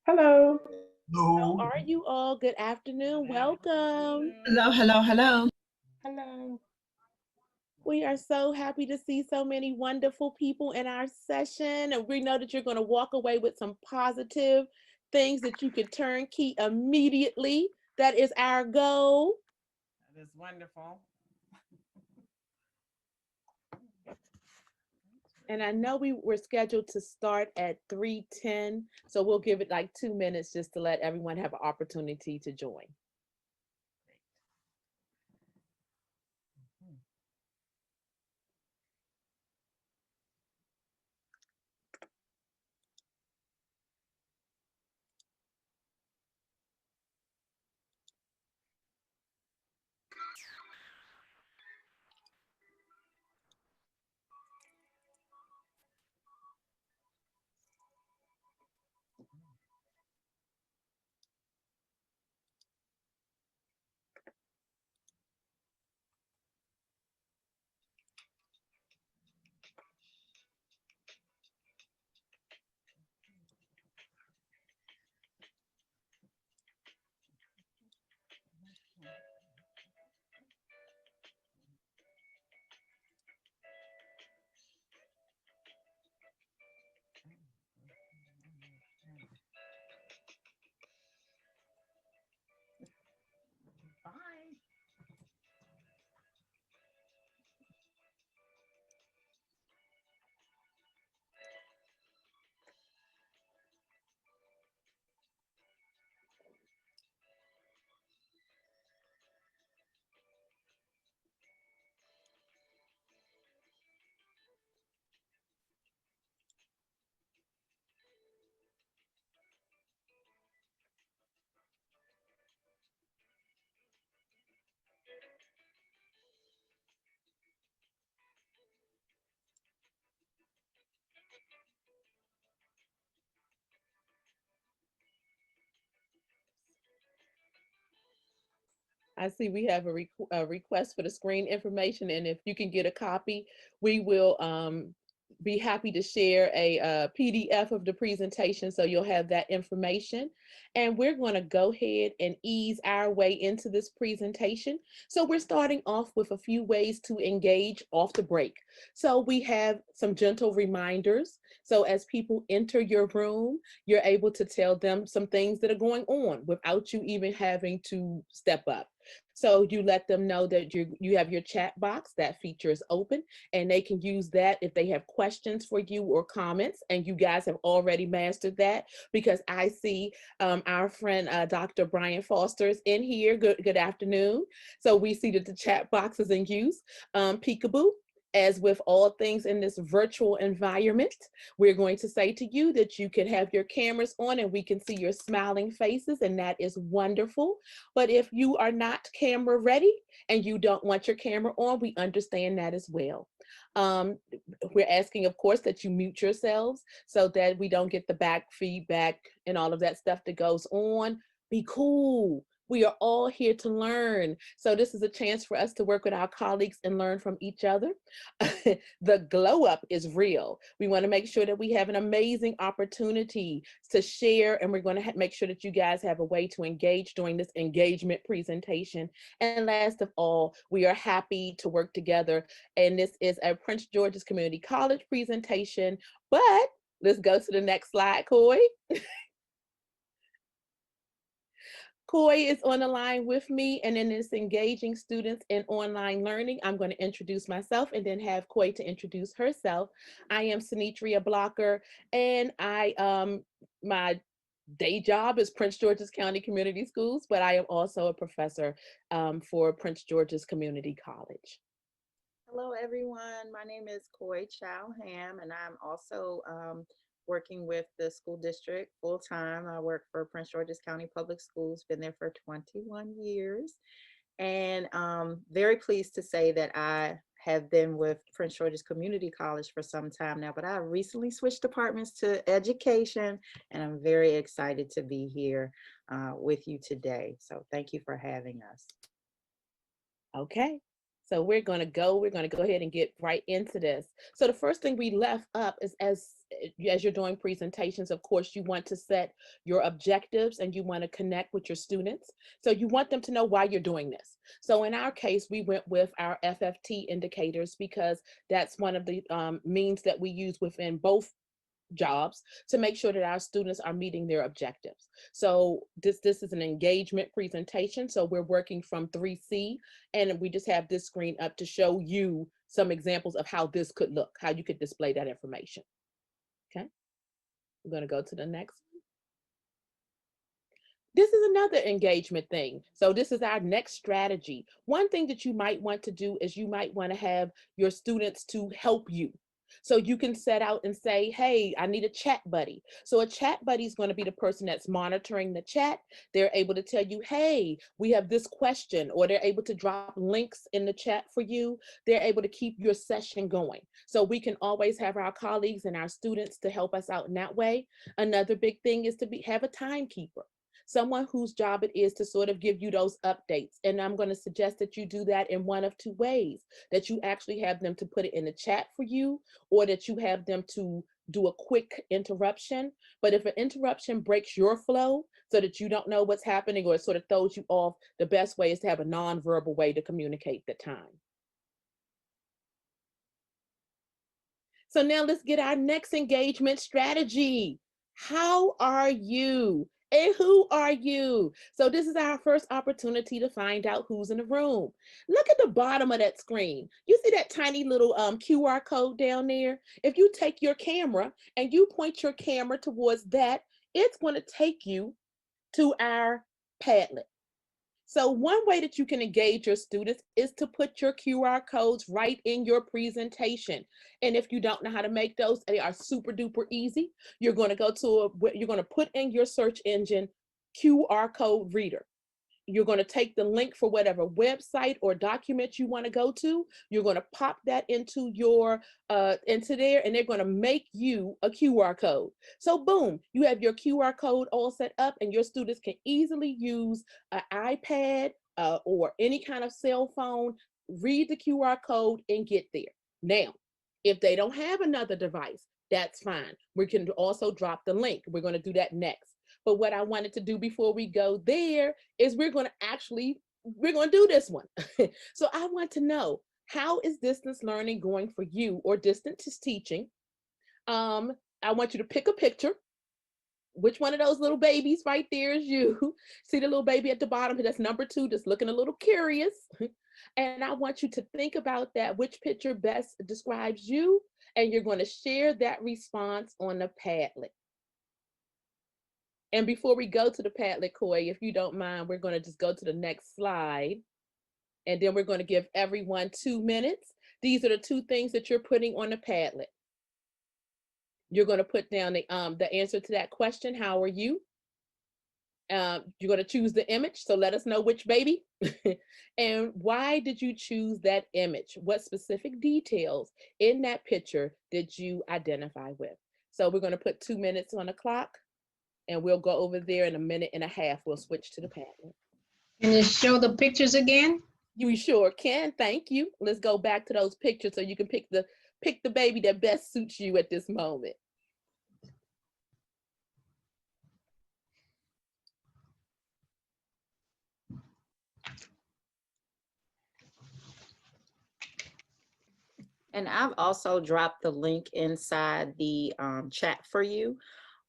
Hello. How No. are you all? Good afternoon. Welcome. Hello, hello, hello. Hello. We are so happy to see so many wonderful people in our session. And we know that you're going to walk away with some positive things that you can turn key immediately. That is our goal. That is wonderful. And I know we were scheduled to start at 3:10. So we'll give it like 2 minutes just to let everyone have an opportunity to join. Bye. I see we have a request for the screen information, and if you can get a copy, we will be happy to share a PDF of the presentation so you'll have that information. And we're going to go ahead and ease our way into this presentation. So we're starting off with a few ways to engage off the break. So we have some gentle reminders. So as people enter your room, you're able to tell them some things that are going on without you even having to step up. So you let them know that you have your chat box, that feature is open, and they can use that if they have questions for you or comments. And you guys have already mastered that because I see our friend Dr. Brian Foster is in here. Good afternoon. So we see that the chat box is in use. Peekaboo. As with all things in this virtual environment, we're going to say to you that you can have your cameras on and we can see your smiling faces, and that is wonderful. But if you are not camera ready and you don't want your camera on, we understand that as well. Um, we're asking, of course, that you mute yourselves so that we don't get the back feedback and all of that stuff that goes on. Be cool. We are all here to learn. So this is a chance for us to work with our colleagues and learn from each other. The glow up is real. We want to make sure that we have an amazing opportunity to share, and we're going to make sure that you guys have a way to engage during this engagement presentation. And last of all, we are happy to work together. And this is a Prince George's Community College presentation. But let's go to the next slide, Coy. Coy is on the line with me, and in this engaging students in online learning, I'm going to introduce myself and then have Coy to introduce herself. I am Sinitria Blocker, and my day job is Prince George's County Community Schools, but I am also a professor for Prince George's Community College. Hello, everyone. My name is Coy Chow Ham, and I'm also working with the school district full time. I work for Prince George's County Public Schools, been there for 21 years, and very pleased to say that I have been with Prince George's Community College for some time now, but I recently switched departments to education, and I'm very excited to be here with you today. So thank you for having us. Okay. So we're going to go ahead and get right into this. So the first thing we left up is as you're doing presentations, of course, you want to set your objectives and you want to connect with your students. So you want them to know why you're doing this. So in our case, we went with our FFT indicators because that's one of the means that we use within both jobs to make sure that our students are meeting their objectives. So this is an engagement presentation. So we're working from 3C, and we just have this screen up to show you some examples of how this could look, how you could display that information. Okay, I'm going to go to the next. This is another engagement thing. So this is our next strategy. One thing that you might want to do is you might want to have your students to help you. So you can set out and say, hey, I need a chat buddy. So a chat buddy is going to be the person that's monitoring the chat. They're able to tell you, hey, we have this question, or they're able to drop links in the chat for you. They're able to keep your session going. So we can always have our colleagues and our students to help us out in that way. Another big thing is to have a timekeeper, someone whose job it is to sort of give you those updates. And I'm going to suggest that you do that in one of two ways, that you actually have them to put it in the chat for you, or that you have them to do a quick interruption. But if an interruption breaks your flow so that you don't know what's happening or it sort of throws you off, the best way is to have a nonverbal way to communicate the time. So now let's get our next engagement strategy. How are you? And who are you? So this is our first opportunity to find out who's in the room. Look at the bottom of that screen. You see that tiny little QR code down there? If you take your camera and you point your camera towards that, it's going to take you to our Padlet. So one way that you can engage your students is to put your QR codes right in your presentation. And if you don't know how to make those, they are super duper easy. You're going to you're going to put in your search engine QR code reader. You're going to take the link for whatever website or document you want to go to. You're going to pop that into into there, and they're going to make you a QR code. So boom, you have your QR code all set up, and your students can easily use an iPad or any kind of cell phone, read the QR code and get there. Now, if they don't have another device, that's fine. We can also drop the link. We're going to do that next. But what I wanted to do before we go there is we're going to do this one. So I want to know, how is distance learning going for you, or distance teaching? I want you to pick a picture. Which one of those little babies right there is you? See the little baby at the bottom? That's number 2, just looking a little curious. And I want you to think about that, which picture best describes you, and you're going to share that response on the Padlet. And before we go to the Padlet, Koi, if you don't mind, we're going to just go to the next slide. And then we're going to give everyone 2 minutes. These are the 2 things that you're putting on the Padlet. You're going to put down the answer to that question, how are you? You're going to choose the image. So let us know which baby. And why did you choose that image? What specific details in that picture did you identify with? So we're going to put 2 minutes on the clock. And we'll go over there in a minute and a half. We'll switch to the Padlet. Can you show the pictures again? You sure can. Thank you. Let's go back to those pictures so you can pick the baby that best suits you at this moment. And I've also dropped the link inside the chat for you.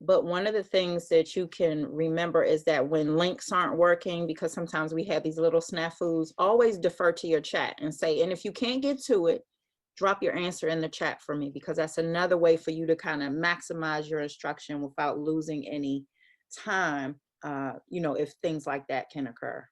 But one of the things that you can remember is that when links aren't working, because sometimes we have these little snafus, always defer to your chat and say, and if you can't get to it, drop your answer in the chat for me, because that's another way for you to kind of maximize your instruction without losing any time, if things like that can occur.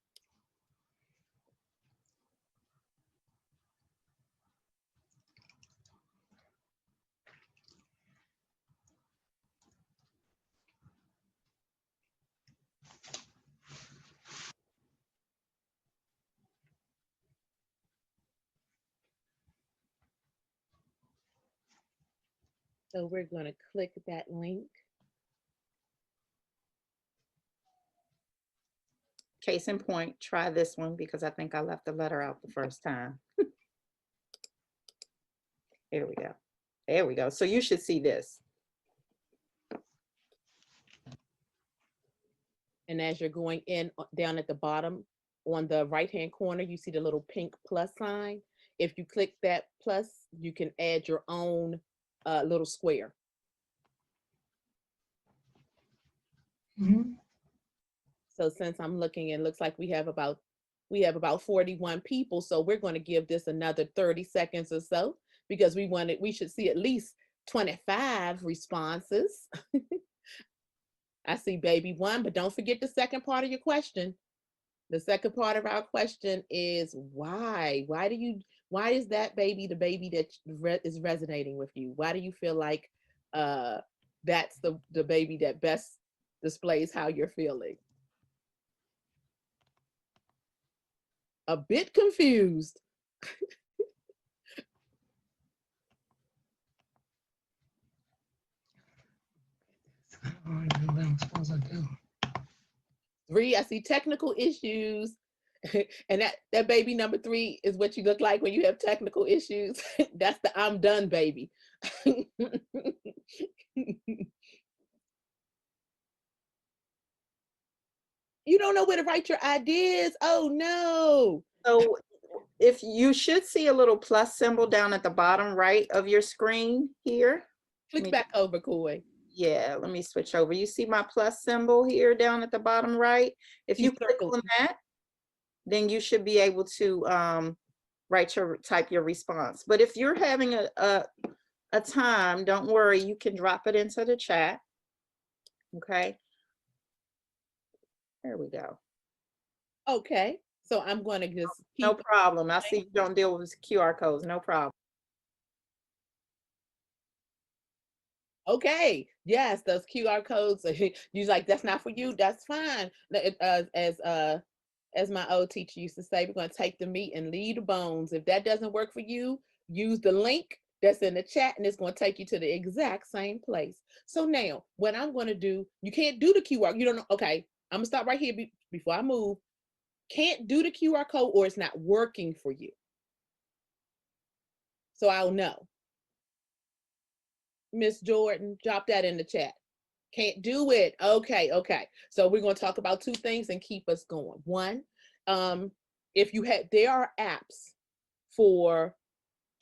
So we're going to click that link. Case in point, try this one, because I think I left the letter out the first time. Here we go. There we go. So you should see this. And as you're going in down at the bottom on the right-hand corner, you see the little pink plus sign. If you click that plus, you can add your own little square. Mhm. So since I'm looking, it looks like we have about 41 people. So we're going to give this another 30 seconds or so because we should see at least 25 responses. I see baby one, but don't forget the second part of your question. The second part of our question is why? Why is that baby the baby that is resonating with you? Why do you feel like that's the baby that best displays how you're feeling? A bit confused. I don't know what I'm supposed to do. 3, I see technical issues. And that baby number 3 is what you look like when you have technical issues. That's the I'm done baby. You don't know where to write your ideas. Oh no. So if you should see a little plus symbol down at the bottom right of your screen here. Click back over, Koi. Yeah, let me switch over. You see my plus symbol here down at the bottom right? If you click on that, then you should be able to type your response. But if you're having a time, don't worry, you can drop it into the chat. Okay. There we go. Okay. So I'm going to just keep. No problem. I see you don't deal with QR codes. No problem. Okay. Yes, those QR codes. You're like, that's not for you. That's fine. As my old teacher used to say, we're going to take the meat and leave the bones. If that doesn't work for you, use the link that's in the chat and it's going to take you to the exact same place. So now what I'm going to do, you can't do the QR. You don't know. Okay. I'm going to stop right here before I move. Can't do the QR code or it's not working for you. So I'll know. Miss Jordan, drop that in the chat. Can't do it. Okay. So we're going to talk about 2 things and keep us going. One, if you had, there are apps for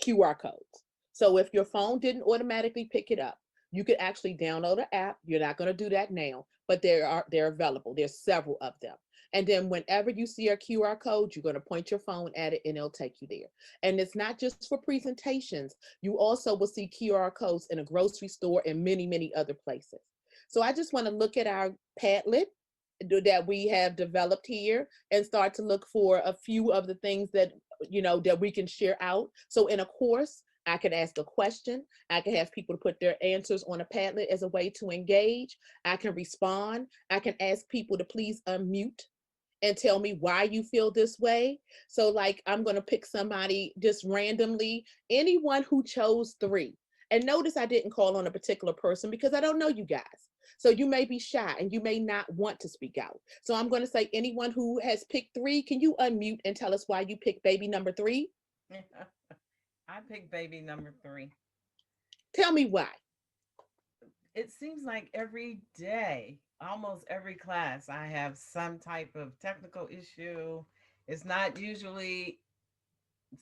QR codes. So if your phone didn't automatically pick it up, you could actually download an app. You're not going to do that now, but they're available. There's several of them. And then whenever you see a QR code, you're going to point your phone at it and it'll take you there. And it's not just for presentations. You also will see QR codes in a grocery store and many, many other places. So I just want to look at our Padlet that we have developed here and start to look for a few of the things that, that we can share out. So in a course, I can ask a question. I can have people to put their answers on a Padlet as a way to engage. I can respond. I can ask people to please unmute and tell me why you feel this way. So like, I'm going to pick somebody just randomly, anyone who chose 3. And notice I didn't call on a particular person because I don't know you guys. So you may be shy and you may not want to speak out. So I'm going to say anyone who has picked 3, can you unmute and tell us why you picked baby number 3? I picked baby number 3. Tell me why. It seems like every day, almost every class, I have some type of technical issue. It's not usually,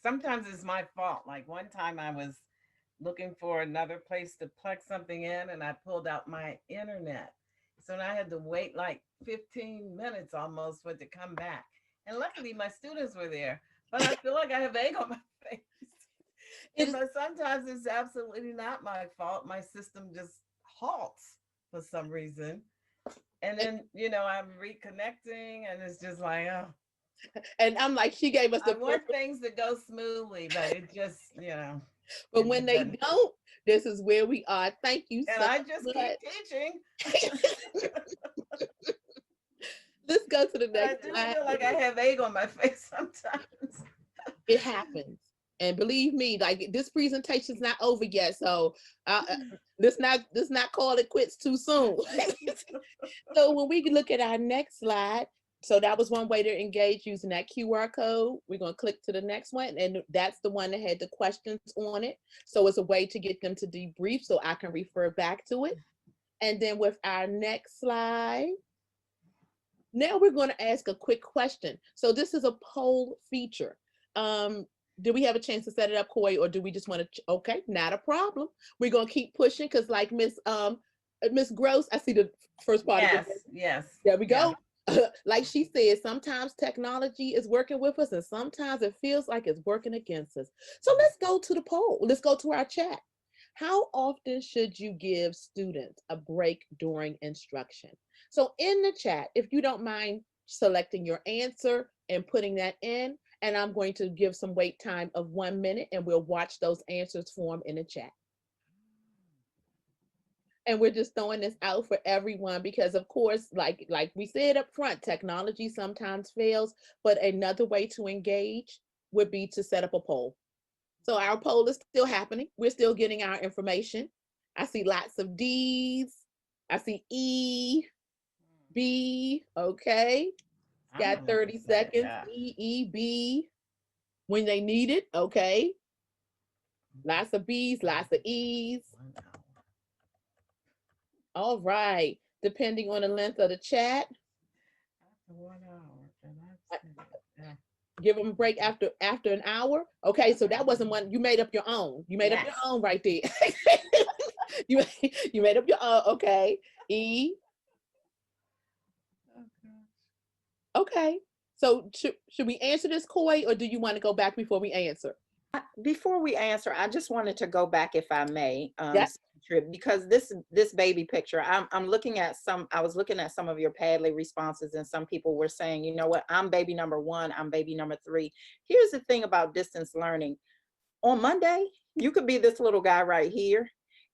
sometimes it's my fault. Like one time I was looking for another place to plug something in and I pulled out my internet. So now I had to wait like 15 minutes almost for it to come back. And luckily my students were there, but I feel like I have egg on my face. But sometimes it's absolutely not my fault. My system just halts for some reason. And then, I'm reconnecting and it's just like, oh. And I'm like, she gave us I want things to go smoothly, but it just, But when they don't, this is where we are. Thank you so much. And I just keep teaching. Let's go to the next slide. I do feel like I have egg on my face sometimes. It happens. And believe me, like this presentation's not over yet. So let's not call it quits too soon. So when we look at our next slide, So that was one way to engage using that QR code. We're going to click to the next one. And that's the one that had the questions on it. So it's a way to get them to debrief so I can refer back to it. And then with our next slide, now we're going to ask a quick question. So this is a poll feature. Do we have a chance to set it up, Koi, or do we just want to? Okay, not a problem. We're going to keep pushing because, like Miss Gross, I see the first part of it. Yes, yes. There we Yeah. go. Like she said, sometimes technology is working with us, and sometimes it feels like it's working against us. So let's go to the poll. Let's go to our chat. How often should you give students a break during instruction? So in the chat, if you don't mind selecting your answer and putting that in, and I'm going to give some wait time of 1 minute and we'll watch those answers form in the chat. And we're just throwing this out for everyone because of course, like we said up front, technology sometimes fails, but another way to engage would be to set up a poll. So our poll is still happening. We're still getting our information. I see lots of D's. I see E, B, okay. I know Got what to 30 say. seconds, Yeah. E, E, B, when they need it, okay. Lots of B's, lots of E's. 1 hour. All right. Depending on the length of the chat, After 1 hour, and I- I've seen it. Yeah. give them a break after an hour. Okay, so that wasn't one you made up your own. You made up your Yes. own right there. you you made up your own. Okay, E. Oh gosh. Okay, so should we answer this, Koi, or do you want to go back before we answer? Before we answer, I just wanted to go back, if I may, Yeah. Trip, because this baby picture, I'm looking at some. I was looking at some of your Padlet responses, and some people were saying, you know what, I'm baby number one, I'm baby number three. Here's the thing about distance learning. On Monday, you could be this little guy right here,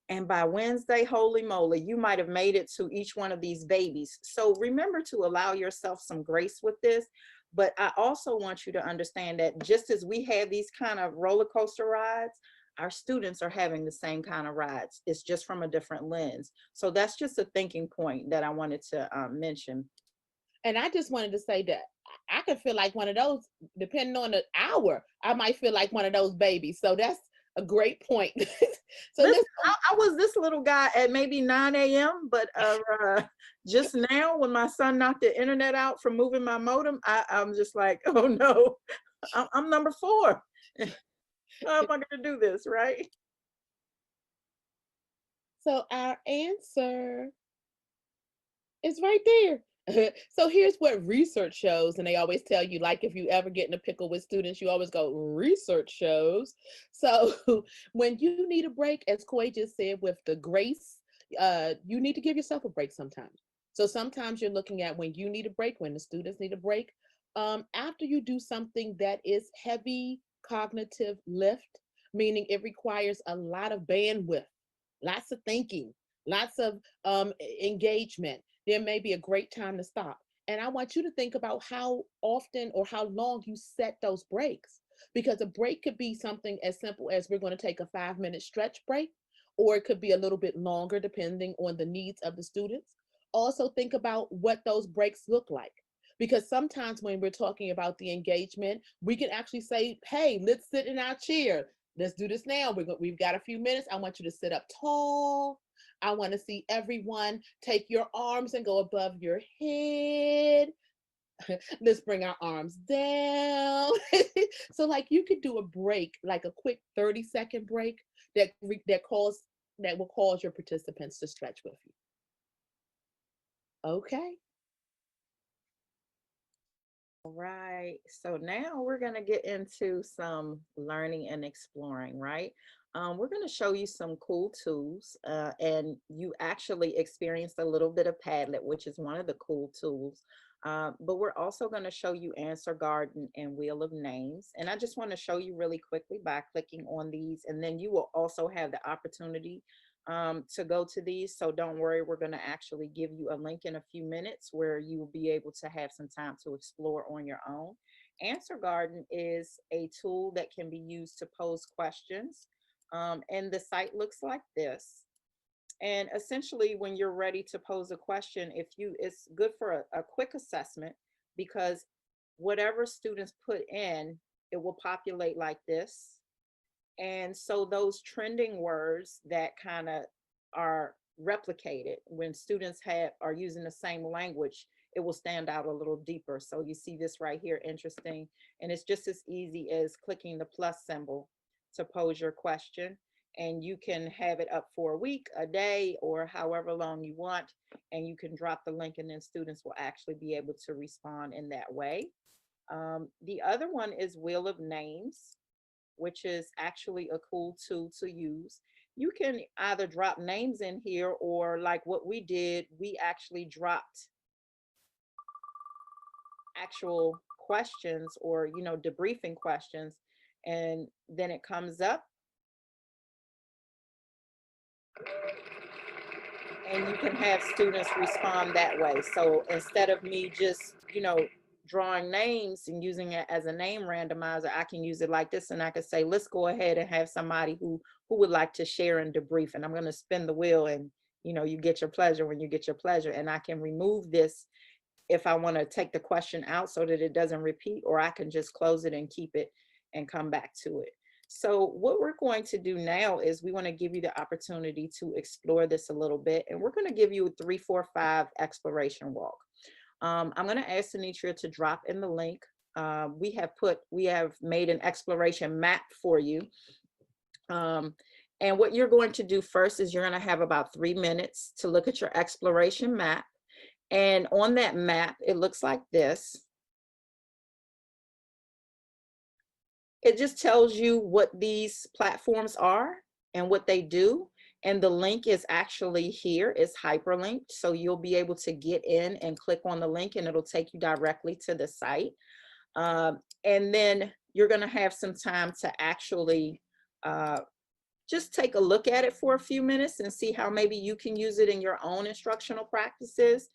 and by Wednesday, holy moly, you might have made it to each one of these babies. So remember to allow yourself some grace with this. But I also want you to understand that just as we have these kind of roller coaster rides, our students are having the same kind of rides. It's just from a different lens. So that's just a thinking point that I wanted to mention. And I just wanted to say that I could feel like one of those, depending on the hour, I might feel like one of those babies. So that's a great point. So Listen, let's I was this little guy at maybe 9 a.m., but just now when my son knocked the internet out from moving my modem, I'm just like, oh no, I'm number four. How am I going to do this, right? so our answer is right there. So here's what research shows, and they always tell you, like, if you ever get in a pickle with students, you always go, research shows. So when you need a break, as Koi just said, with the grace, you need to give yourself a break sometimes. So sometimes you're looking at when you need a break, when the students need a break. After you do something that is heavy cognitive lift, meaning it requires a lot of bandwidth, lots of thinking, lots of engagement, there may be a great time to stop. And I want you to think about how often or how long you set those breaks. Because a break could be something as simple as we're going to take a 5 minute stretch break, or it could be a little bit longer depending on the needs of the students. Also, think about what those breaks look like. Because sometimes when we're talking about the engagement, we can actually say, hey, let's sit in our chair. Let's do this now. We've got a few minutes. I want you to sit up tall. I want to see everyone take your arms and go above your head. Let's bring our arms down. So like you could do a break, like a quick 30-second break that will cause your participants to stretch with you. Okay. All right. So now we're going to get into some learning and exploring, right? We're going to show you some cool tools, and you actually experienced a little bit of Padlet, which is one of the cool tools. But we're also going to show you Answer Garden and Wheel of Names. And I just want to show you really quickly by clicking on these, and then you will also have the opportunity to go to these. So don't worry, we're going to actually give you a link in a few minutes where you will be able to have some time to explore on your own. Answer Garden is a tool that can be used to pose questions. And the site looks like this. And essentially, when you're ready to pose a question, if you, it's good for a quick assessment. because whatever students put in, it will populate like this. And so those trending words that kind of are replicated when students have are using the same language, it will stand out a little deeper. So you see this right here, interesting. And it's just as easy as clicking the plus symbol to pose your question. And you can have it up for a week, a day, or however long you want. And you can drop the link, and then students will actually be able to respond in that way. The other one is Wheel of Names, which is actually a cool tool to use. You can either drop names in here, or like what we did, we actually dropped actual questions, or, debriefing questions. And then it comes up and you can have students respond that way. So instead of me just, drawing names and using it as a name randomizer, I can use it like this, and I could say, let's go ahead and have somebody who would like to share and debrief. And I'm going to spin the wheel, and you get your pleasure when you get your pleasure. And I can remove this if I want to take the question out so that it doesn't repeat, or I can just close it and keep it and come back to it. So what we're going to do now is we want to give you the opportunity to explore this a little bit, and we're going to give you a 3, 4, 5 exploration walk. I'm going to ask Anitra to drop in the link. We have made an exploration map for you. And what you're going to do first is you're going to have about 3 minutes to look at your exploration map. And on that map, it looks like this. It just tells you what these platforms are and what they do. And the link is actually here. It's hyperlinked. So you'll be able to get in and click on the link, and it'll take you directly to the site. And then you're going to have some time to actually just take a look at it for a few minutes and see how maybe you can use it in your own instructional practices.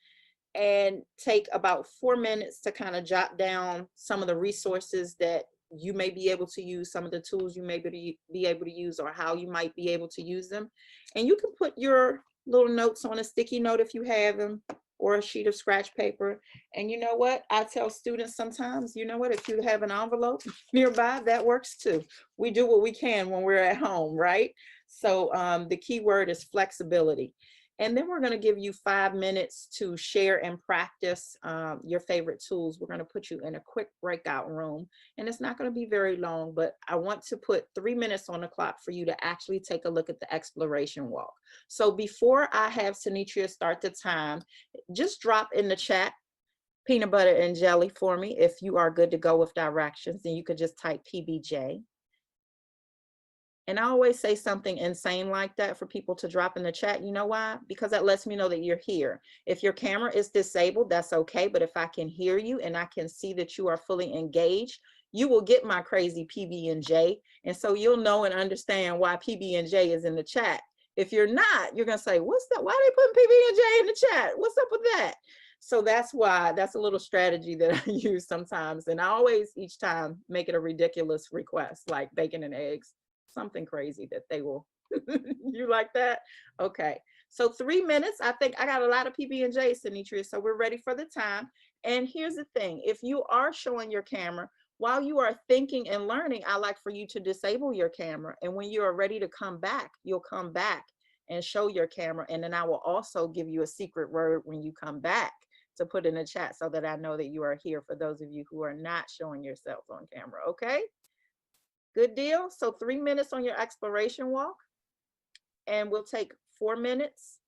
And take about 4 minutes to kind of jot down some of the resources that you may be able to use, some of the tools you may be able to use, or how you might be able to use them. And you can put your little notes on a sticky note if you have them, or a sheet of scratch paper. And you know what? I tell students sometimes, if you have an envelope nearby, that works too. We do what we can when we're at home, right? So the key word is flexibility. And then we're going to give you 5 minutes to share and practice your favorite tools. We're going to put you in a quick breakout room, and it's not going to be very long, but I want to put 3 minutes on the clock for you to actually take a look at the exploration walk. So before I have Sanitria start the time, just drop in the chat peanut butter and jelly for me if you are good to go with directions. Then you could just type PBJ. And I always say something insane like that for people to drop in the chat. You know why? Because that lets me know that you're here. If your camera is disabled, that's okay. But if I can hear you and I can see that you are fully engaged, you will get my crazy PB and J. And so you'll know and understand why PB and J is in the chat. If you're not, you're going to say, what's that? Why are they putting PB and J in the chat? What's up with that? So that's why, that's a little strategy that I use sometimes. And I always, each time, make it a ridiculous request, like bacon and eggs. Something crazy that they will. You like that? Okay. So 3 minutes. I think I got a lot of PB and J, Sanitria. So we're ready for the time. And here's the thing: if you are showing your camera while you are thinking and learning, I like for you to disable your camera. And when you are ready to come back, you'll come back and show your camera. And then I will also give you a secret word when you come back to put in the chat, so that I know that you are here, for those of you who are not showing yourselves on camera. Okay. Good deal. So 3 minutes on your exploration walk, and we'll take 4 minutes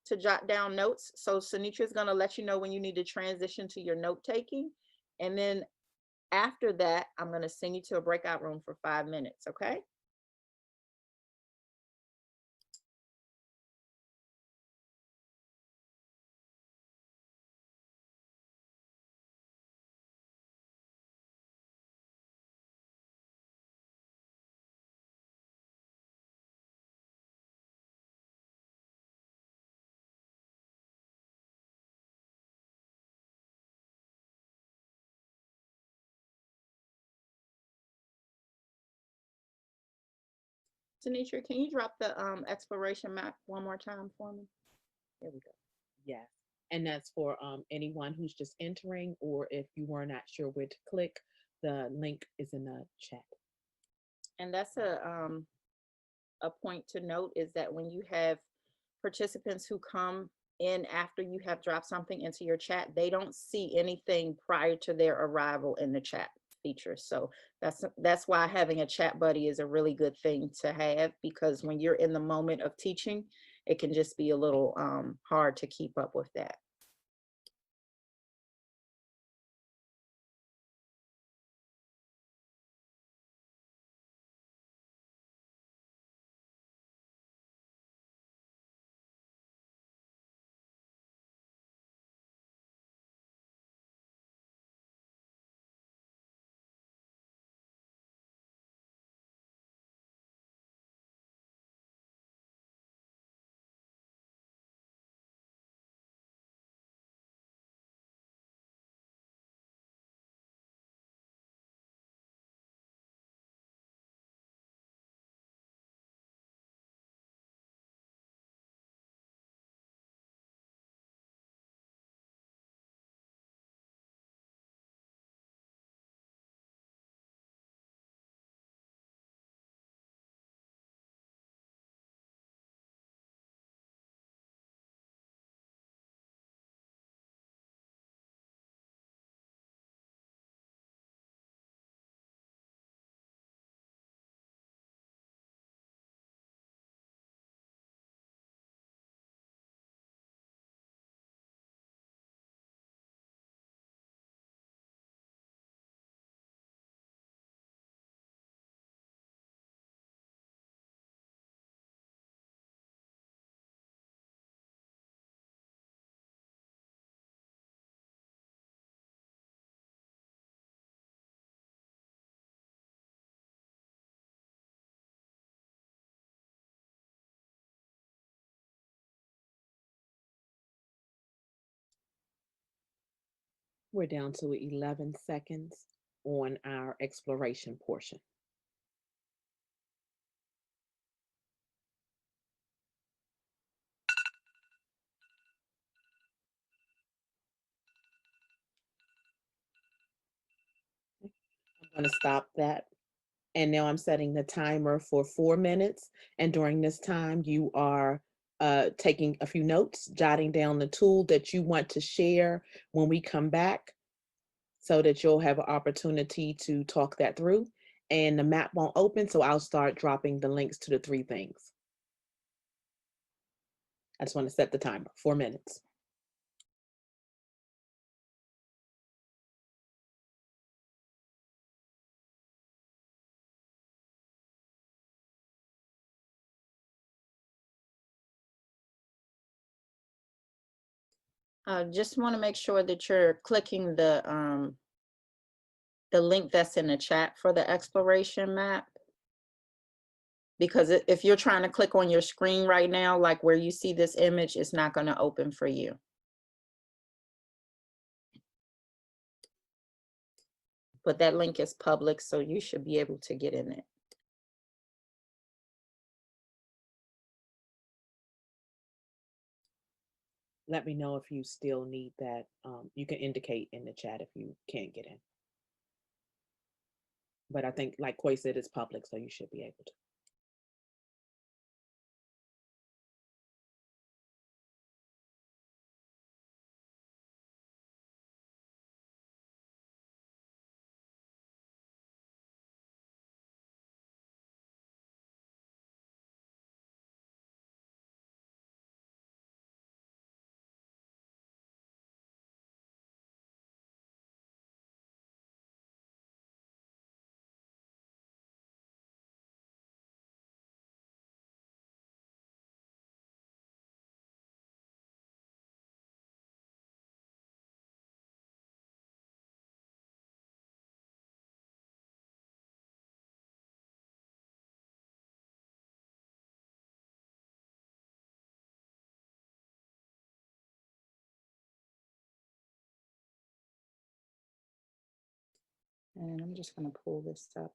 to jot down notes. So Sanitra is going to let you know when you need to transition to your note taking. And then after that, I'm going to send you to a breakout room for 5 minutes. Okay. Sanitra, can you drop the exploration map one more time for me? There we go. Yes. And that's for anyone who's just entering, or if you were not sure where to click, the link is in the chat. And that's a point to note is that when you have participants who come in after you have dropped something into your chat, they don't see anything prior to their arrival in the chat feature. So that's why having a chat buddy is a really good thing to have, because when you're in the moment of teaching, it can just be a little hard to keep up with that. We're down to 11 seconds on our exploration portion. I'm going to stop that. And now I'm setting the timer for 4 minutes. And during this time, you are taking a few notes, jotting down the tool that you want to share when we come back, so that you'll have an opportunity to talk that through. And the map won't open, so I'll start dropping the links to the 3 things. I just want to set the timer, 4 minutes. Just want to make sure that you're clicking the link that's in the chat for the exploration map. Because if you're trying to click on your screen right now, like where you see this image, it's not going to open for you. But that link is public, so you should be able to get in it. Let me know if you still need that. You can indicate in the chat if you can't get in. But I think, like Koi said, it's public, so you should be able to. And I'm just going to pull this up.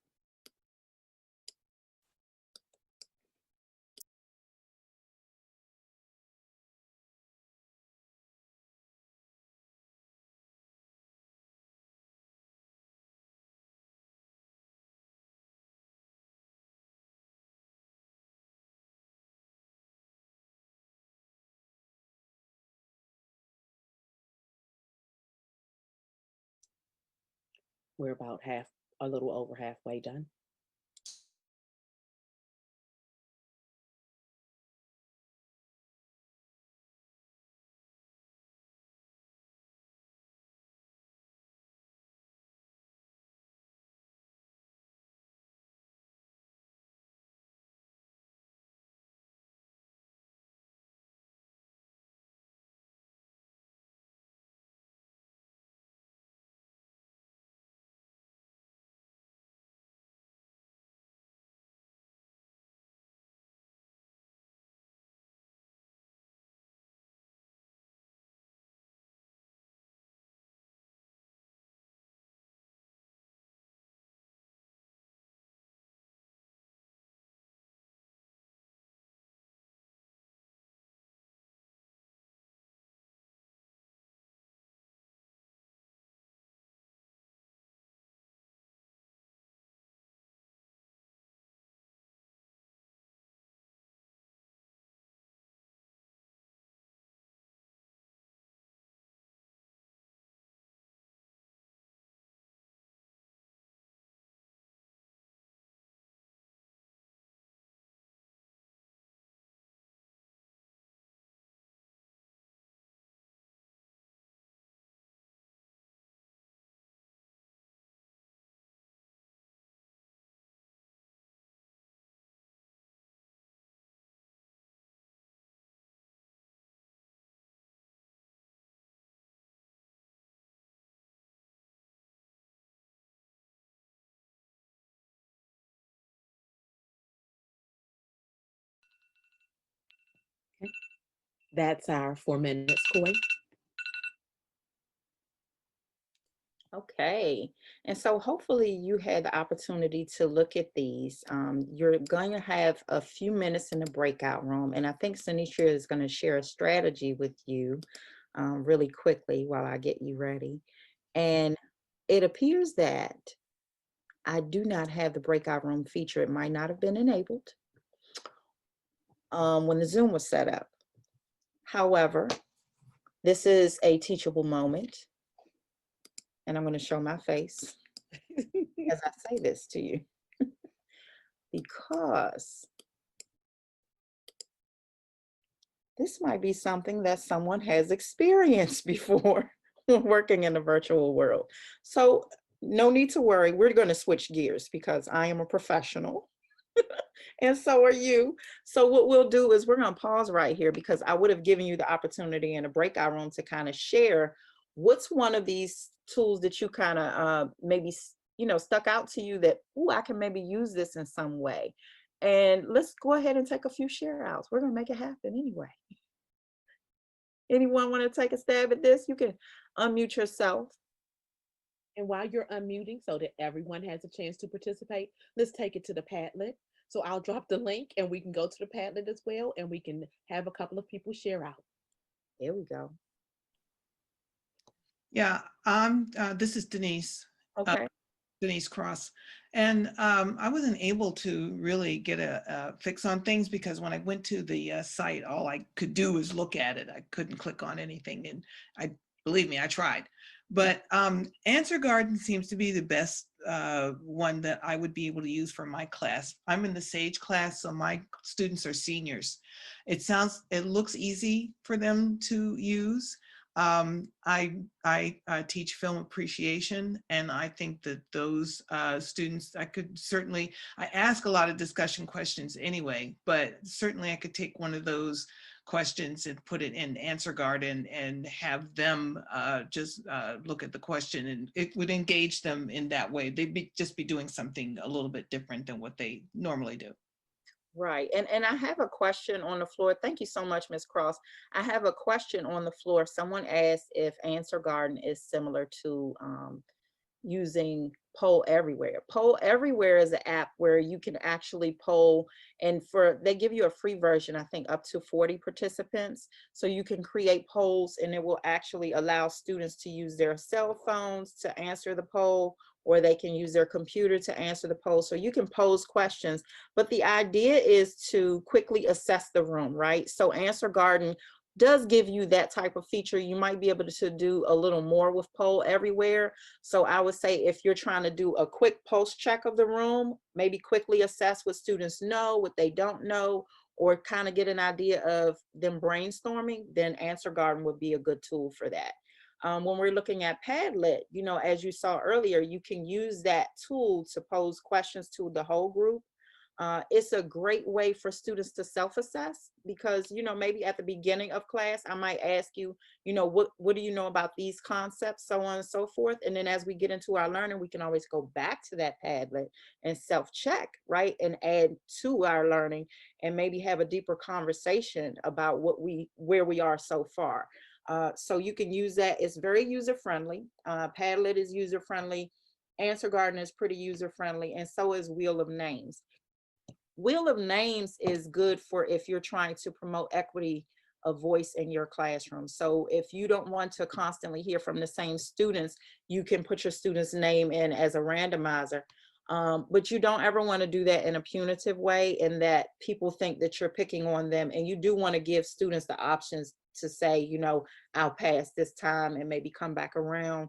We're about a little over halfway done. Okay. That's our 4 minutes, Koi. Okay. And so hopefully you had the opportunity to look at these. You're going to have a few minutes in the breakout room. And I think Sinisha is going to share a strategy with you really quickly while I get you ready. And it appears that I do not have the breakout room feature. It might not have been enabled when the Zoom was set up. However, this is a teachable moment. And I'm going to show my face as I say this to you. Because this might be something that someone has experienced before working in the virtual world. So no need to worry. We're going to switch gears because I am a professional and so are you. So what we'll do is we're going to pause right here because I would have given you the opportunity in a breakout room to kind of share what's one of these tools that you kind of maybe, stuck out to you that, oh, I can maybe use this in some way. And let's go ahead and take a few share outs. We're going to make it happen anyway. Anyone want to take a stab at this? You can unmute yourself. And while you're unmuting so that everyone has a chance to participate, let's take it to the Padlet. So I'll drop the link and we can go to the Padlet as well and we can have a couple of people share out. There we go. Yeah, this is Denise. Okay. Denise Cross. And I wasn't able to really get a fix on things because when I went to the site, all I could do was look at it. I couldn't click on anything. And believe me, I tried. But Answer Garden seems to be the best one that I would be able to use for my class. I'm in the SAGE class, so my students are seniors. It looks easy for them to use. I teach film appreciation, and I think that those students, I ask a lot of discussion questions anyway, but certainly I could take one of those questions and put it in Answer Garden and have them just look at the question, and it would engage them in that way. They'd just be doing something a little bit different than what they normally do. Right. And I have a question on the floor. Thank you so much, Ms. Cross. I have a question on the floor. Someone asked if Answer Garden is similar to using Poll Everywhere. Poll Everywhere is an app where you can actually poll, and they give you a free version, I think up to 40 participants. So you can create polls and it will actually allow students to use their cell phones to answer the poll, or they can use their computer to answer the poll. So you can pose questions, but the idea is to quickly assess the room, right? So Answer Garden does give you that type of feature. You might be able to do a little more with poll everywhere. So I would say if you're trying to do a quick pulse check of the room, maybe quickly assess what students know, what they don't know, or kind of get an idea of them brainstorming, then Answer Garden would be a good tool for that. When we're looking at Padlet, you know, as you saw earlier, you can use that tool to pose questions to the whole group. It's a great way for students to self-assess because, you know, maybe at the beginning of class, I might ask you, you know, what do you know about these concepts, so on and so forth. And then as we get into our learning, we can always go back to that Padlet and self-check, right? And add to our learning and maybe have a deeper conversation about where we are so far. So you can use that. It's very user-friendly. Padlet is user-friendly. Answer Garden is pretty user-friendly, and so is Wheel of Names. Wheel of Names is good for if you're trying to promote equity of voice in your classroom. So if you don't want to constantly hear from the same students, you can put your student's name in as a randomizer. But you don't ever want to do that in a punitive way, in that people think that you're picking on them. And you do want to give students the options to say, you know, I'll pass this time and maybe come back around,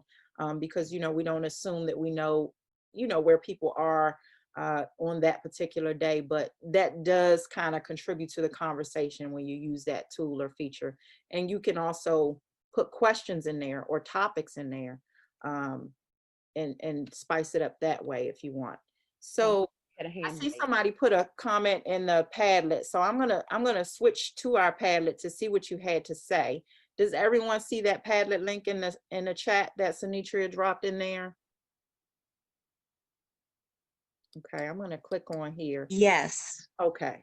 because, you know, we don't assume that we know, you know, where people are on that particular day, but that does kind of contribute to the conversation when you use that tool or feature. And you can also put questions in there or topics in there, and spice it up that way if you want. So Had a I hand see raised. somebody put a comment in the Padlet, so I'm gonna switch to our Padlet to see what you had to say. Does everyone see that Padlet link in the chat that Sanitria dropped in there? Okay, I'm gonna click on here. Yes. Okay.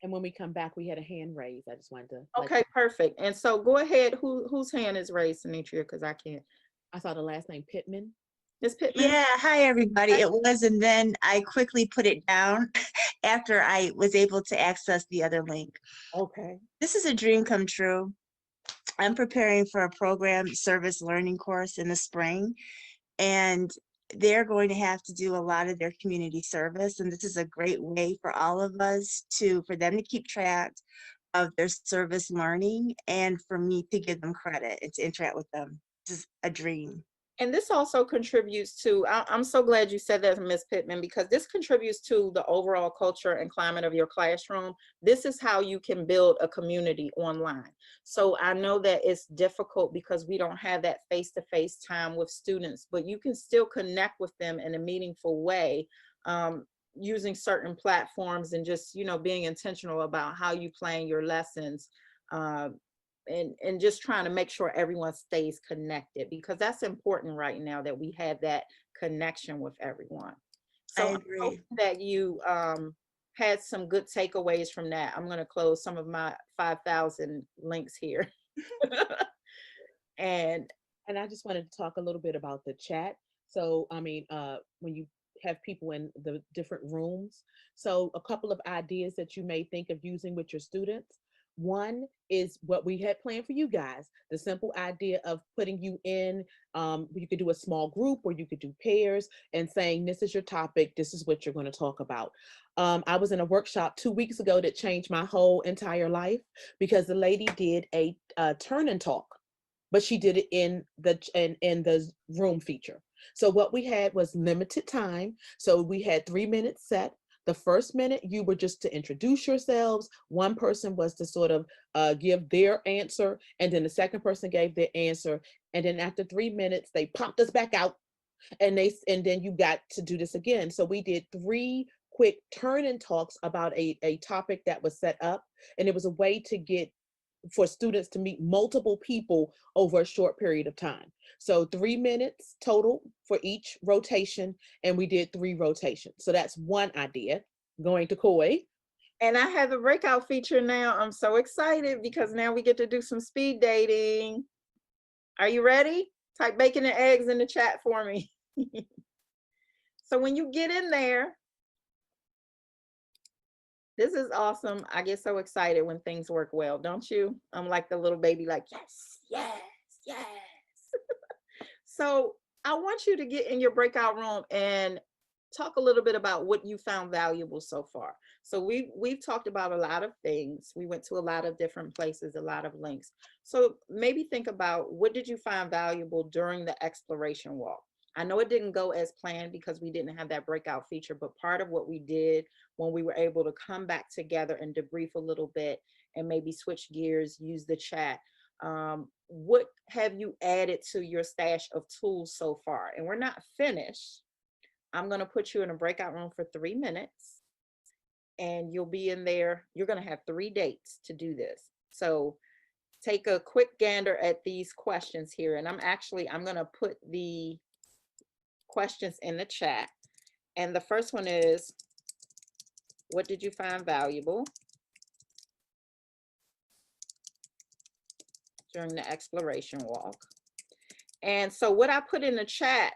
And when we come back, we had a hand raised. I just wanted to let Okay, perfect. And so go ahead. Whose hand is raised, Sanitria? Because I can't. I saw the last name Pittman. Ms. Pittman? Yeah. Hi, everybody. Okay. It was, and then I quickly put it down after I was able to access the other link. Okay. This is a dream come true. I'm preparing for a program service learning course in the spring, and they're going to have to do a lot of their community service. And this is a great way for all of us for them to keep track of their service learning and for me to give them credit and to interact with them. This is a dream. And this also contributes to, I'm so glad you said that, Ms. Pittman, because this contributes to the overall culture and climate of your classroom. This is how you can build a community online. So I know that it's difficult because we don't have that face-to-face time with students, but you can still connect with them in a meaningful way, using certain platforms and just, you know, being intentional about how you plan your lessons. And just trying to make sure everyone stays connected, because that's important right now, that we have that connection with everyone. I So I'm agree. hoping that you had some good takeaways from that. I'm going to close some of my 5,000 links here. And And I just wanted to talk a little bit about the chat. So, I mean, when you have people in the different rooms, so a couple of ideas that you may think of using with your students. One is what we had planned for you guys, the simple idea of putting you in, you could do a small group or you could do pairs and saying, this is your topic, this is what you're going to talk about. I was in a workshop 2 weeks ago that changed my whole entire life because the lady did a turn and talk, but she did it in the room feature. So what we had was limited time. So we had 3 minutes set. The first minute you were just to introduce yourselves. One person was to sort of give their answer, and then the second person gave their answer. And then after 3 minutes, they popped us back out, and then you got to do this again. So we did 3 quick turn and talks about a topic that was set up, and it was a way to get for students to meet multiple people over a short period of time. So 3 minutes total for each rotation, and we did 3 rotations. So that's one idea. Going to Koi. and I have the breakout feature now. I'm so excited because now we get to do some speed dating. Are you ready? Type bacon and eggs in the chat for me. So when you get in there, this is awesome. I get so excited when things work well, don't you? I'm like the little baby, like, yes, yes, yes. So I want you to get in your breakout room and talk a little bit about what you found valuable so far. So we've talked about a lot of things. We went to a lot of different places, a lot of links. So maybe think about, what did you find valuable during the exploration walk? I know it didn't go as planned because we didn't have that breakout feature, but part of what we did when we were able to come back together and debrief a little bit and maybe switch gears, use the chat. What have you added to your stash of tools so far? And we're not finished. I'm going to put you in a breakout room for 3 minutes, and you'll be in there. You're going to have 3 dates to do this. So take a quick gander at these questions here. And I'm going to put the questions in the chat. And the first one is, what did you find valuable during the exploration walk? And so what I put in the chat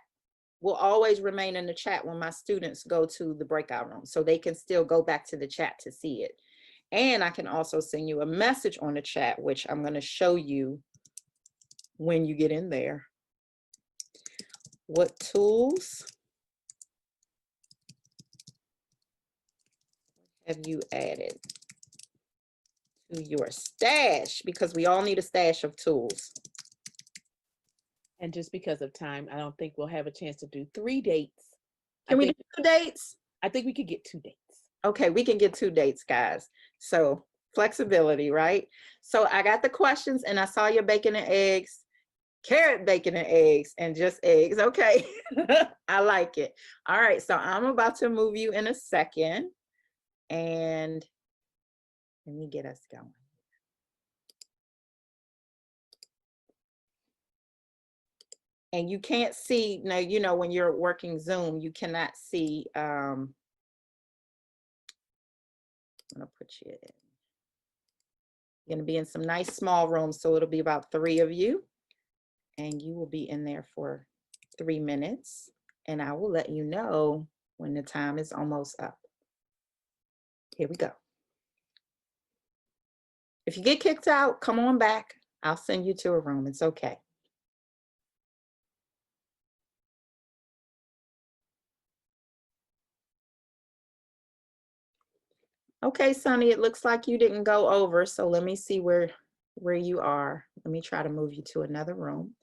will always remain in the chat when my students go to the breakout room, so they can still go back to the chat to see it. And I can also send you a message on the chat, which I'm going to show you when you get in there. What tools have you added to your stash? Because we all need a stash of tools. And just because of time, I don't think we'll have a chance to do 3 dates. Can we do 2 dates? I think we could get 2 dates. Okay, we can get 2 dates, guys. So flexibility, right? So I got the questions, and I saw your bacon and eggs, carrot bacon and eggs, and just eggs. Okay, I like it. All right, so I'm about to move you in a second, and let me get us going. And you can't see now, you know, when you're working Zoom, you cannot see. I'm gonna put you in. You're gonna be in some nice small rooms, so it'll be about 3 of you, and you will be in there for 3 minutes, and I will let you know when the time is almost up. Here we go. If you get kicked out, come on back. I'll send you to a room. It's okay. Okay, Sonny, it looks like you didn't go over, so let me see where you are. Let me try to move you to another room.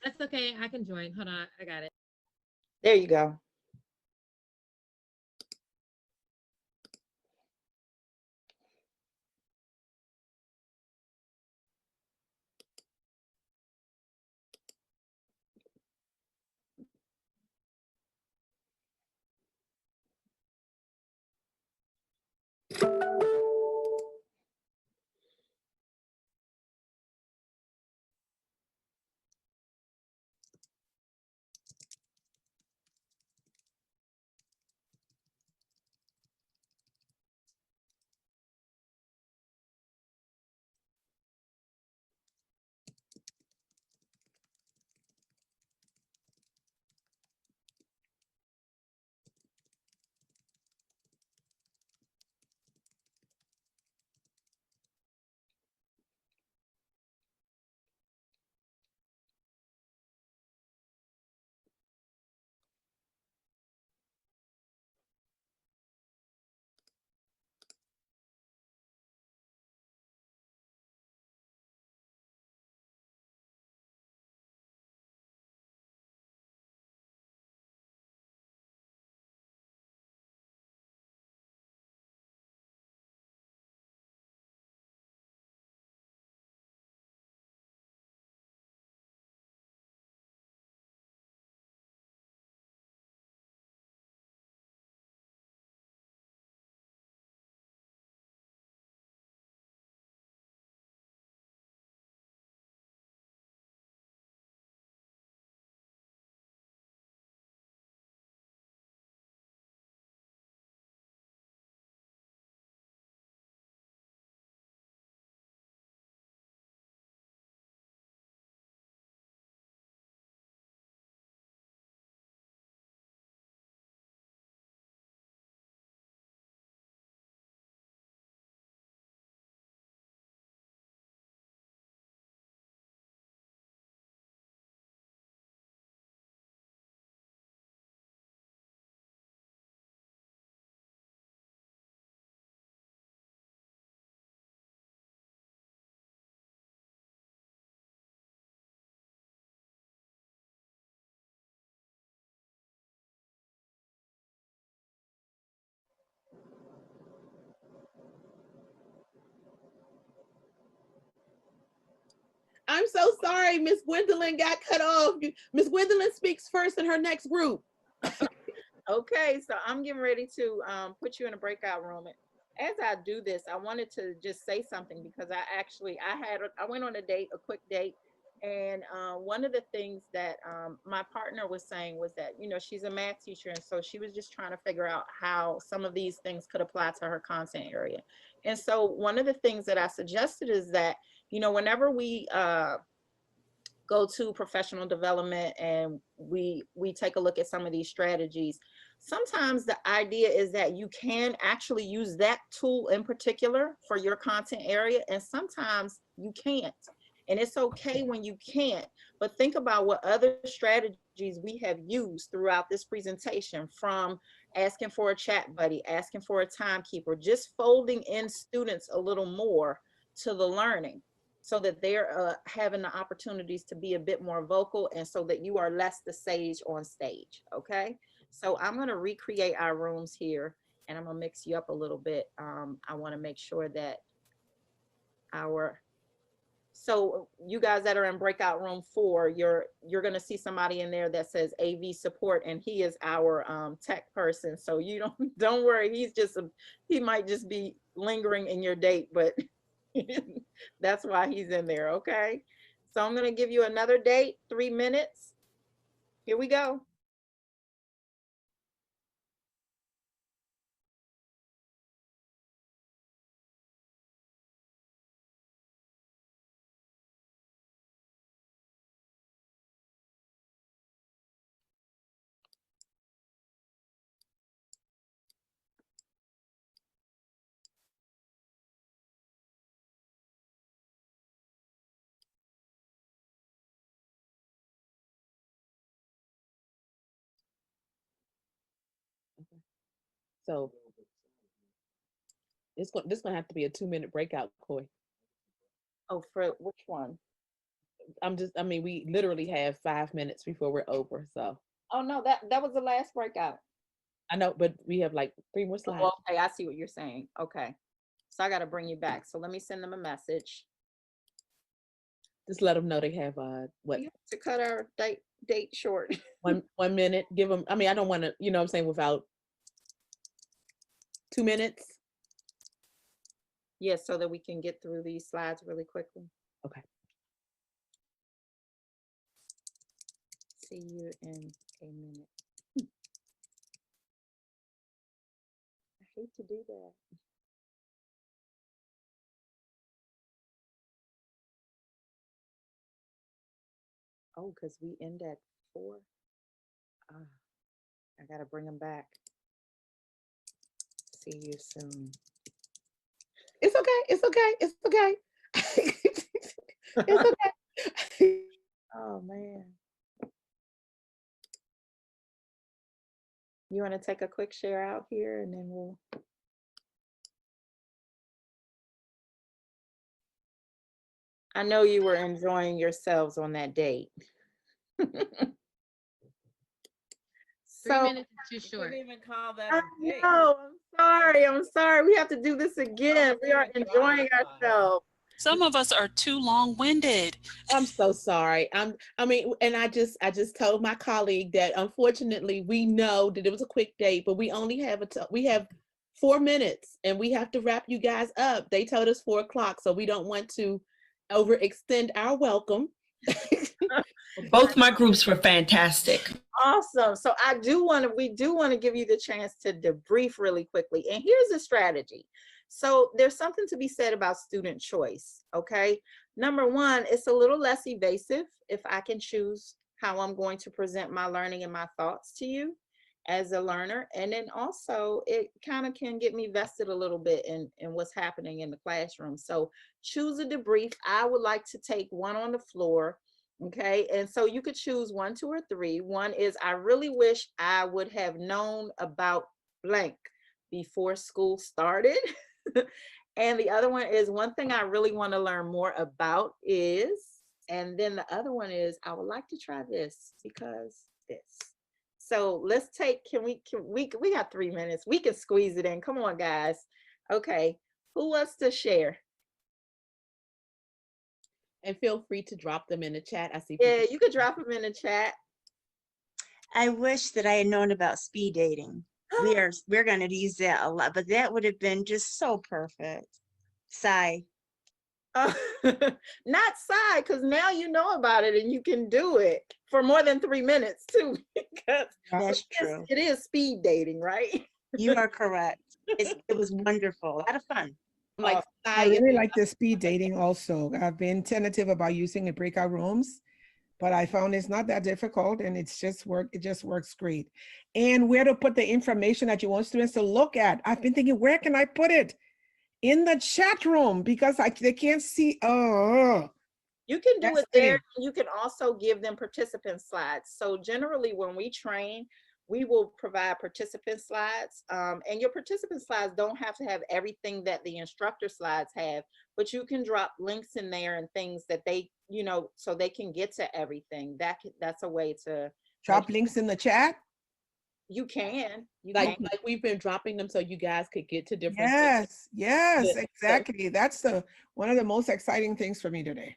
That's okay. I can join. Hold on. I got it. There you go. I'm so sorry. Miss Gwendolyn got cut off. Miss Gwendolyn speaks first in her next group. Okay, so I'm getting ready to put you in a breakout room. As I do this, I wanted to just say something because I went on a date, a quick date, and one of the things that my partner was saying was that, you know, she's a math teacher, and so she was just trying to figure out how some of these things could apply to her content area. And so one of the things that I suggested is that, you know, whenever we go to professional development and we take a look at some of these strategies, sometimes the idea is that you can actually use that tool in particular for your content area, and sometimes you can't, and it's okay when you can't. But think about what other strategies we have used throughout this presentation, from asking for a chat buddy, asking for a timekeeper, just folding in students a little more to the learning, so that they're having the opportunities to be a bit more vocal, and so that you are less the sage on stage. Okay, so I'm going to recreate our rooms here, and I'm going to mix you up a little bit. I want to make sure that so you guys that are in breakout room 4, you're going to see somebody in there that says AV support, and he is our tech person. So you don't worry, he might just be lingering in your date, but that's why he's in there. Okay, so I'm going to give you another date, 3 minutes. Here we go. So this gonna have to be a 2-minute breakout, Coy. Oh, for which one? I mean, we literally have 5 minutes before we're over. So Oh no, that was the last breakout. I know, but we have like 3 more slides. Oh, okay, I see what you're saying. Okay, so I got to bring you back. So let me send them a message. Just let them know they have what, We have to cut our date short. 1 minute. Give them. I mean, I don't want to. You know what I'm saying, without 2 minutes. Yes, so that we can get through these slides really quickly. Okay. See you in a minute. I hate to do that. Oh, because we end at 4. I gotta bring them back. See you soon. It's okay. It's okay. It's okay. It's okay. Oh man. You want to take a quick share out here, and then we'll. I know you were enjoying yourselves on that date. 3 So minutes is too You short. couldn't even call that I a date. know. I'm sorry. We have to do this again. We are enjoying ourselves. Some of us are too long-winded. I'm so sorry. I mean, and I just told my colleague that unfortunately we know that it was a quick date, but we only have we have 4 minutes, and we have to wrap you guys up. They told us 4 o'clock, so we don't want to overextend our welcome. Both my groups were fantastic. Awesome. So we do want to give you the chance to debrief really quickly. And here's a strategy. So there's something to be said about student choice. Okay. Number one, it's a little less evasive if I can choose how I'm going to present my learning and my thoughts to you as a learner. And then also it kind of can get me vested a little bit in what's happening in the classroom. So choose a debrief. I would like to take one on the floor. Okay, and so you could choose 1, 2, or 3. One is, I really wish I would have known about blank before school started. And the other one is, one thing I really want to learn more about is, and then the other one is, I would like to try this because this. So let's take, we got 3 minutes. We can squeeze it in. Come on, guys. Okay, who wants to share? And feel free to drop them in the chat. I see Yeah, people. you could drop them in the chat. I wish that I had known about speed dating. We're going to use that a lot, but that would have been just so perfect. Sigh. Uh, not sigh, because now you know about it and you can do it for more than 3 minutes too. Because That's true. it is speed dating, right? You are correct. It was wonderful. A lot of fun. I'm like, I sigh, really like the speed dating also. I've been tentative about using the breakout rooms, but I found it's not that difficult and it just works great. And where to put the information that you want students to look at. I've been thinking, where can I put it? In the chat room, because they can't see. Oh, You can do that's it there. it. You can also give them participant slides. So generally when we train, we will provide participant slides. And your participant slides don't have to have everything that the instructor slides have, but you can drop links in there and things that they, so they can get to everything. That's a way to Drop links in the chat. You can. like we've been dropping them so you guys could get to different things. Yes, exactly. That's one of the most exciting things for me today.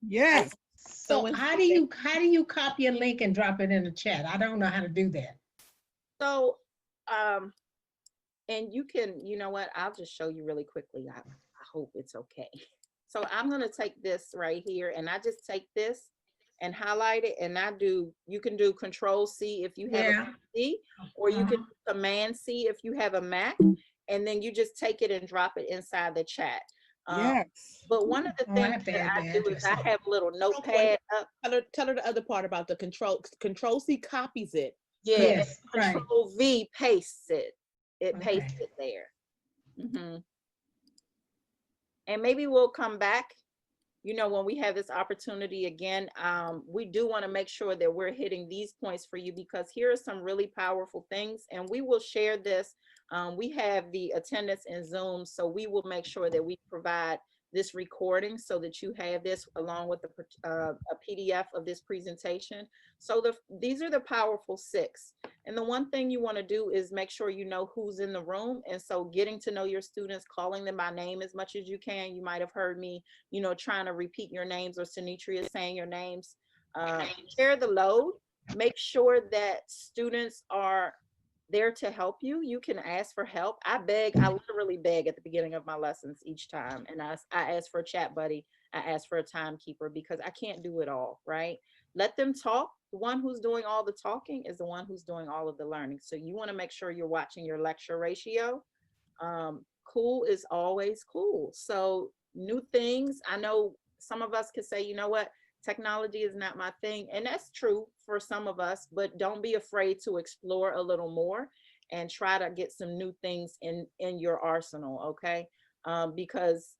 Yes. So how do you copy a link and drop it in the chat? I don't know how to do that. So, and you can, you know what? I'll just show you really quickly. I hope it's okay. So I'm going to take this right here and I just take this and highlight it, and you can do Control C if you have a C, or you can Command C if you have a Mac, and then you just take it and drop it inside the chat. Yes. But one of the things that I do is I have a little notepad up. Tell her the other part about the Control C copies it. Yeah, yes, Control V pastes it. It pastes it there. And maybe we'll come back, when we have this opportunity again. We do want to make sure that we're hitting these points for you, because here are some really powerful things, and we will share this. We have the attendance in Zoom, so we will make sure that we provide this recording so that you have this along with a PDF of this presentation. So these are the powerful 6. And the one thing you want to do is make sure you know who's in the room. And so getting to know your students, calling them by name as much as you can. You might have heard me, trying to repeat your names, or Sinitria saying your names. Share the load. Make sure that students are there to help you. You can ask for help. I literally beg at the beginning of my lessons each time. And I ask for a chat buddy. I ask for a timekeeper, because I can't do it all, right? Let them talk. The one who's doing all the talking is the one who's doing all of the learning. So you want to make sure you're watching your lecture ratio. Cool is always cool. So new things. I know some of us could say, you know what? Technology is not my thing. And that's true for some of us, but don't be afraid to explore a little more and try to get some new things in your arsenal, okay? Because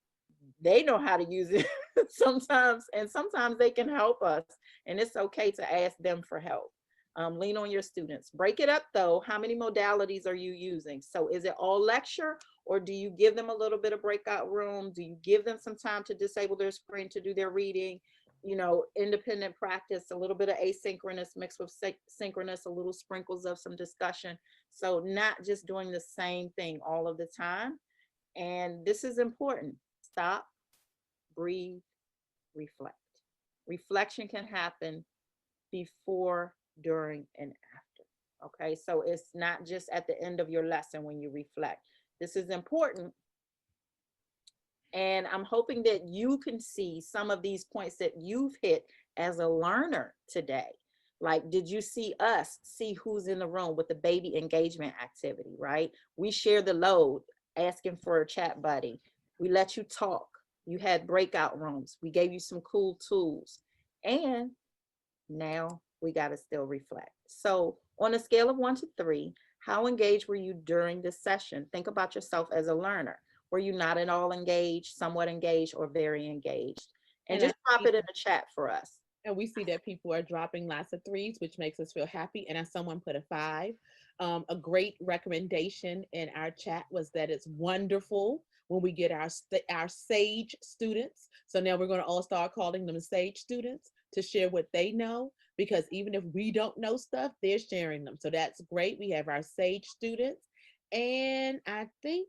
they know how to use it sometimes, and sometimes they can help us, and it's okay to ask them for help. Lean on your students. Break it up though. How many modalities are you using? So is it all lecture, or do you give them a little bit of breakout room? Do you give them some time to disable their screen to do their reading? Independent practice, a little bit of asynchronous mixed with synchronous, a little sprinkles of some discussion. So not just doing the same thing all of the time. And this is important. Stop, breathe, reflect. Reflection can happen before, during, and after. Okay, so it's not just at the end of your lesson when you reflect. This is important. And I'm hoping that you can see some of these points that you've hit as a learner today. Like, did you see who's in the room with the baby engagement activity, right? We share the load, asking for a chat buddy. We let you talk. You had breakout rooms. We gave you some cool tools. And now we got to still reflect. So on a scale of 1 to 3, how engaged were you during this session? Think about yourself as a learner. Were you not at all engaged, somewhat engaged, or very engaged? And just drop it in the chat for us. And we see that people are dropping lots of 3s, which makes us feel happy. And as someone put a 5, a great recommendation in our chat was that it's wonderful when we get our SAGE students. So now we're going to all start calling them SAGE students to share what they know, because even if we don't know stuff, they're sharing them. So that's great. We have our SAGE students. And I think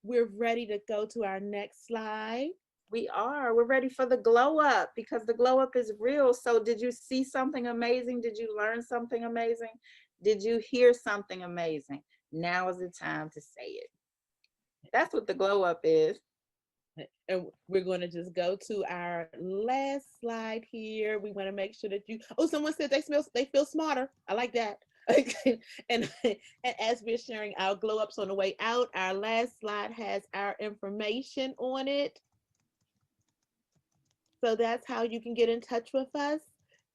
we're ready to go to our next slide. We are. We're ready for the glow up because the glow up is real. So did you see something amazing? Did you learn something amazing? Did you hear something amazing? Now is the time to say it. That's what the glow up is. And we're going to just go to our last slide here. We want to make sure that you, oh, someone said they feel smarter. I like that. and, and as we're sharing our glow ups on the way out, our last slide has our information on it. So that's how you can get in touch with us.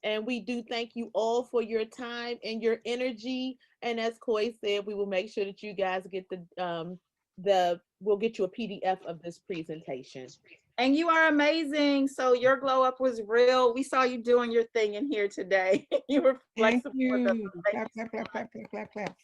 And we do thank you all for your time and your energy. And as Coy said, we will make sure that you guys get we'll get you a PDF of this presentation. And you are amazing. So your glow up was real. We saw you doing your thing in here today. You were Thank flexible. you. Clap, clap, clap, clap, clap, clap, clap.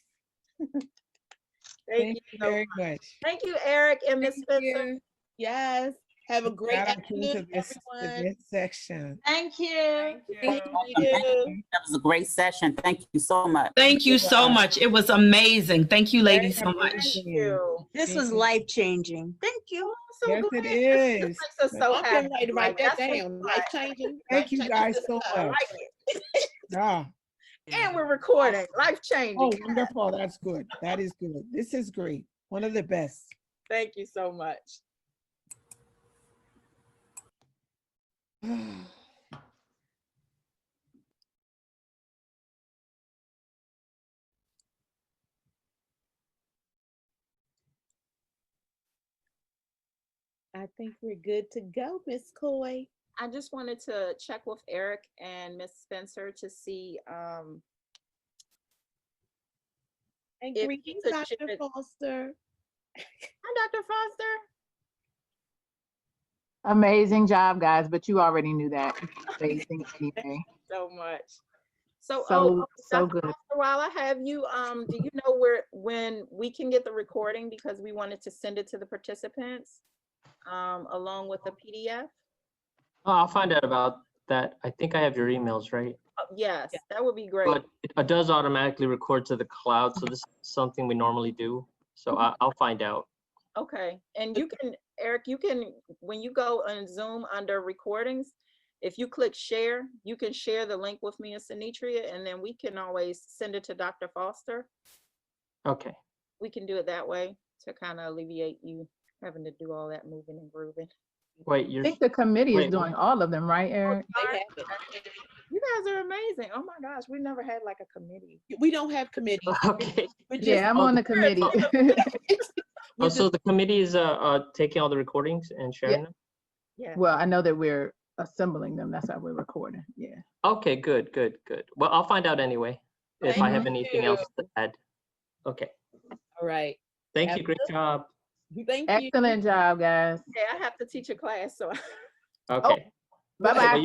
Thank you so very much. Thank you, Eric and Miss Spencer. Yes. Have a great Glad I came to afternoon, this everyone. section. Thank you. Thank Welcome. you. That was a great session. Thank you so much. Thank you so much. It was amazing. Thank you, ladies, so much. Thank you. This was life-changing. Thank you. So Yes, glad. it is. Makes us so I'm happy. getting ready to write that That's what down. we Life like. changing. Thank you guys so I much. like it. Ah. And we're recording. Life changing. Oh, wonderful. That's good. That is good. This is great. One of the best. Thank you so much. I think we're good to go, Miss Coy. I just wanted to check with Eric and Miss Spencer to see And if greetings, you could Dr. share- Foster. Hi, Dr. Foster. Amazing job, guys, but you already knew that. Amazing anyway. So much. So, So Dr. good. Foster, while I have you, do you know when we can get the recording, because we wanted to send it to the participants along with the PDF? Oh, I'll find out about that. I think I have your emails, right? Yes, that would be great. But it does automatically record to the cloud, so this is something we normally do. So I'll find out. Okay, and you can, Eric, you can, when you go on Zoom under recordings, if you click share, you can share the link with me and Sinitria, and then we can always send it to Dr. Foster. Okay. We can do it that way to kind of alleviate you having to do all that moving and grooving. Wait, I think the committee is doing all of them, right, Eric? You guys are amazing. Oh my gosh, we never had like a committee. We don't have committees. Okay. Yeah, I'm on the committee. Oh, so the committee is taking all the recordings and sharing them? Yeah. Well, I know that we're assembling them. That's how we're recording. Yeah. Okay, good. Well, I'll find out anyway if I have anything else to add. Okay. All right. Thank you. Great job. Thank you. Excellent job, guys. Yeah, I have to teach a class, so. Okay. Bye-bye. Well,